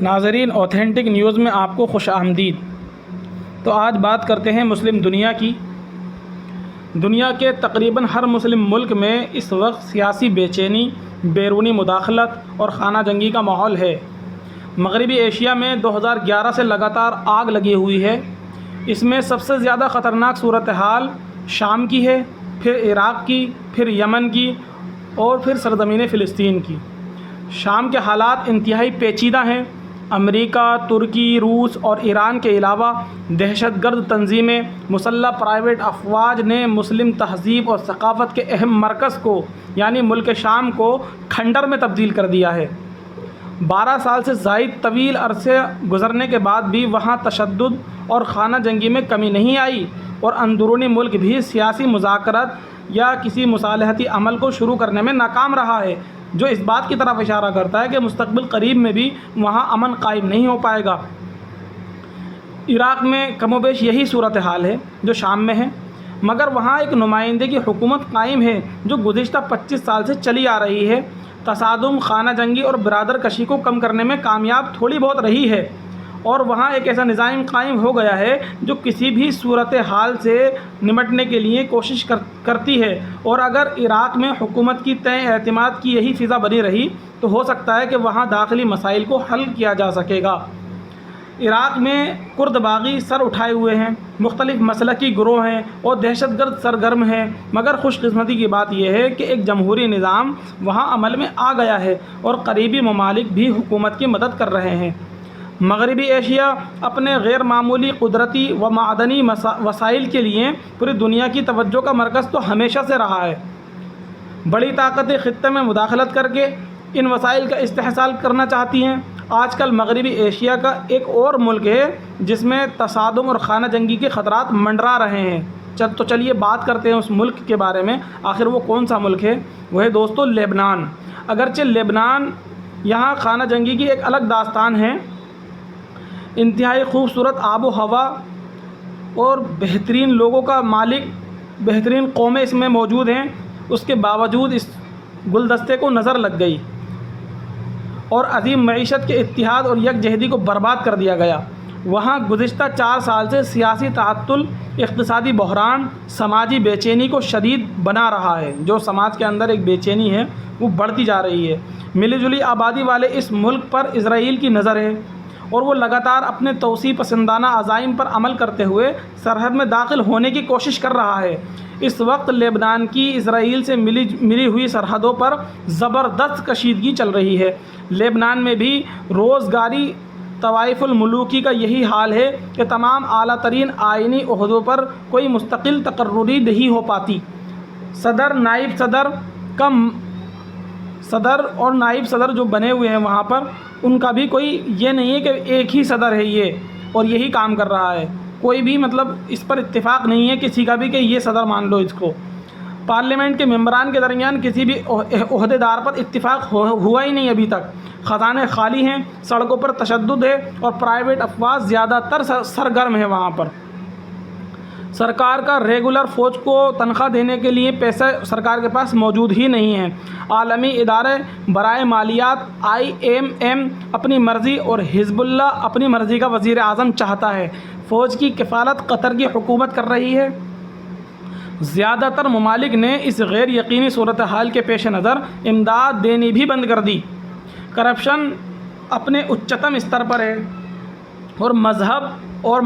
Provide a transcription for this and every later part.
ناظرین، authentic news میں آپ کو خوش آمدید۔ تو آج بات کرتے ہیں مسلم دنیا کی۔ دنیا کے تقریباً ہر مسلم ملک میں اس وقت سیاسی بے چینی، بیرونی مداخلت اور خانہ جنگی کا ماحول ہے۔ مغربی ایشیا میں 2011 سے لگاتار آگ لگی ہوئی ہے۔ اس میں سب سے زیادہ خطرناک صورتحال شام کی ہے، پھر عراق کی، پھر یمن کی اور پھر سرزمین فلسطین کی۔ شام کے حالات انتہائی پیچیدہ ہیں۔ امریکہ، ترکی، روس اور ایران کے علاوہ دہشت گرد تنظیمیں، مسلح پرائیویٹ افواج نے مسلم تہذیب اور ثقافت کے اہم مرکز کو یعنی ملک شام کو کھنڈر میں تبدیل کر دیا ہے۔ 12 سال سے زائد طویل عرصے گزرنے کے بعد بھی وہاں تشدد اور خانہ جنگی میں کمی نہیں آئی، اور اندرونی ملک بھی سیاسی مذاکرات یا کسی مصالحتی عمل کو شروع کرنے میں ناکام رہا ہے، جو اس بات کی طرف اشارہ کرتا ہے کہ مستقبل قریب میں بھی وہاں امن قائم نہیں ہو پائے گا۔ عراق میں کم و بیش یہی صورتحال ہے جو شام میں ہے، مگر وہاں ایک نمائندگی حکومت قائم ہے جو گزشتہ 25 سال سے چلی آ رہی ہے۔ تصادم، خانہ جنگی اور برادر کشی کو کم کرنے میں کامیاب تھوڑی بہت رہی ہے، اور وہاں ایک ایسا نظام قائم ہو گیا ہے جو کسی بھی صورتحال سے نمٹنے کے لیے کوشش کرتی ہے۔ اور اگر عراق میں حکومت کی تئیں اعتماد کی یہی فضا بنی رہی تو ہو سکتا ہے کہ وہاں داخلی مسائل کو حل کیا جا سکے گا۔ عراق میں کرد باغی سر اٹھائے ہوئے ہیں، مختلف مسلکی گروہ ہیں اور دہشت گرد سرگرم ہیں، مگر خوش قسمتی کی بات یہ ہے کہ ایک جمہوری نظام وہاں عمل میں آ گیا ہے اور قریبی ممالک بھی حکومت کی مدد کر رہے ہیں۔ مغربی ایشیا اپنے غیر معمولی قدرتی و معدنی وسائل کے لیے پوری دنیا کی توجہ کا مرکز تو ہمیشہ سے رہا ہے۔ بڑی طاقتیں خطے میں مداخلت کر کے ان وسائل کا استحصال کرنا چاہتی ہیں۔ آج کل مغربی ایشیا کا ایک اور ملک ہے جس میں تصادم اور خانہ جنگی کے خطرات منڈرا رہے ہیں۔ تو چلیے بات کرتے ہیں اس ملک کے بارے میں۔ آخر وہ کون سا ملک ہے؟ وہ ہے دوستو لبنان۔ اگرچہ لبنان یہاں خانہ جنگی کی ایک الگ داستان ہے، انتہائی خوبصورت آب و ہوا اور بہترین لوگوں کا مالک، بہترین قومیں اس میں موجود ہیں، اس کے باوجود اس گلدستے کو نظر لگ گئی اور عظیم معیشت کے اتحاد اور یکجہتی کو برباد کر دیا گیا۔ وہاں گزشتہ 4 سال سے سیاسی تعطل، اقتصادی بحران، سماجی بے چینی کو شدید بنا رہا ہے۔ جو سماج کے اندر ایک بے چینی ہے وہ بڑھتی جا رہی ہے۔ ملی جلی آبادی والے اس ملک پر اسرائیل کی نظر ہے اور وہ لگاتار اپنے توسیع پسندانہ عزائم پر عمل کرتے ہوئے سرحد میں داخل ہونے کی کوشش کر رہا ہے۔ اس وقت لبنان کی اسرائیل سے ملی ہوئی سرحدوں پر زبردست کشیدگی چل رہی ہے۔ لبنان میں بھی روزگاری طوائف الملوکی کا یہی حال ہے کہ تمام اعلیٰ ترین آئینی عہدوں پر کوئی مستقل تقرری نہیں ہو پاتی۔ صدر اور نائب صدر جو بنے ہوئے ہیں وہاں پر، ان کا بھی کوئی یہ نہیں ہے کہ ایک ہی صدر ہے یہ اور یہی کام کر رہا ہے۔ کوئی بھی اس پر اتفاق نہیں ہے کسی کا بھی کہ یہ صدر مان لو اس کو۔ پارلیمنٹ کے ممبران کے درمیان کسی بھی عہدے دار پر اتفاق ہوا ہی نہیں ابھی تک۔ خزانے خالی ہیں، سڑکوں پر تشدد ہے اور پرائیویٹ افواج زیادہ تر سرگرم ہیں وہاں پر۔ سرکار کا ریگولر فوج کو تنخواہ دینے کے لیے پیسہ سرکار کے پاس موجود ہی نہیں ہے۔ عالمی ادارے برائے مالیات IMF اپنی مرضی اور حزب اللہ اپنی مرضی کا وزیر اعظم چاہتا ہے۔ فوج کی کفالت قطر کی حکومت کر رہی ہے۔ زیادہ تر ممالک نے اس غیر یقینی صورتحال کے پیش نظر امداد دینی بھی بند کر دی۔ کرپشن اپنے اچتم استر پر ہے اور مذہب اور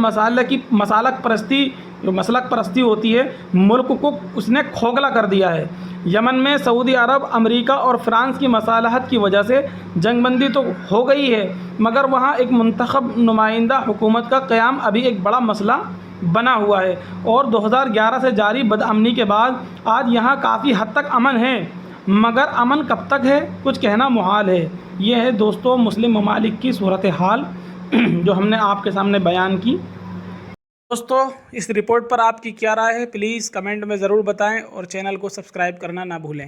مسلک پرستی ہوتی ہے، ملک کو اس نے کھوکھلا کر دیا ہے۔ یمن میں سعودی عرب، امریکہ اور فرانس کی مصالحت کی وجہ سے جنگ بندی تو ہو گئی ہے، مگر وہاں ایک منتخب نمائندہ حکومت کا قیام ابھی ایک بڑا مسئلہ بنا ہوا ہے، اور 2011 سے جاری بدامنی کے بعد آج یہاں کافی حد تک امن ہے، مگر امن کب تک ہے کچھ کہنا محال ہے۔ یہ ہے دوستو مسلم ممالک کی صورتحال جو ہم نے آپ کے سامنے بیان کی۔ دوستو اس رپورٹ پر آپ کی کیا رائے ہے؟ پلیز کمنٹ میں ضرور بتائیں اور چینل کو سبسکرائب کرنا نہ بھولیں۔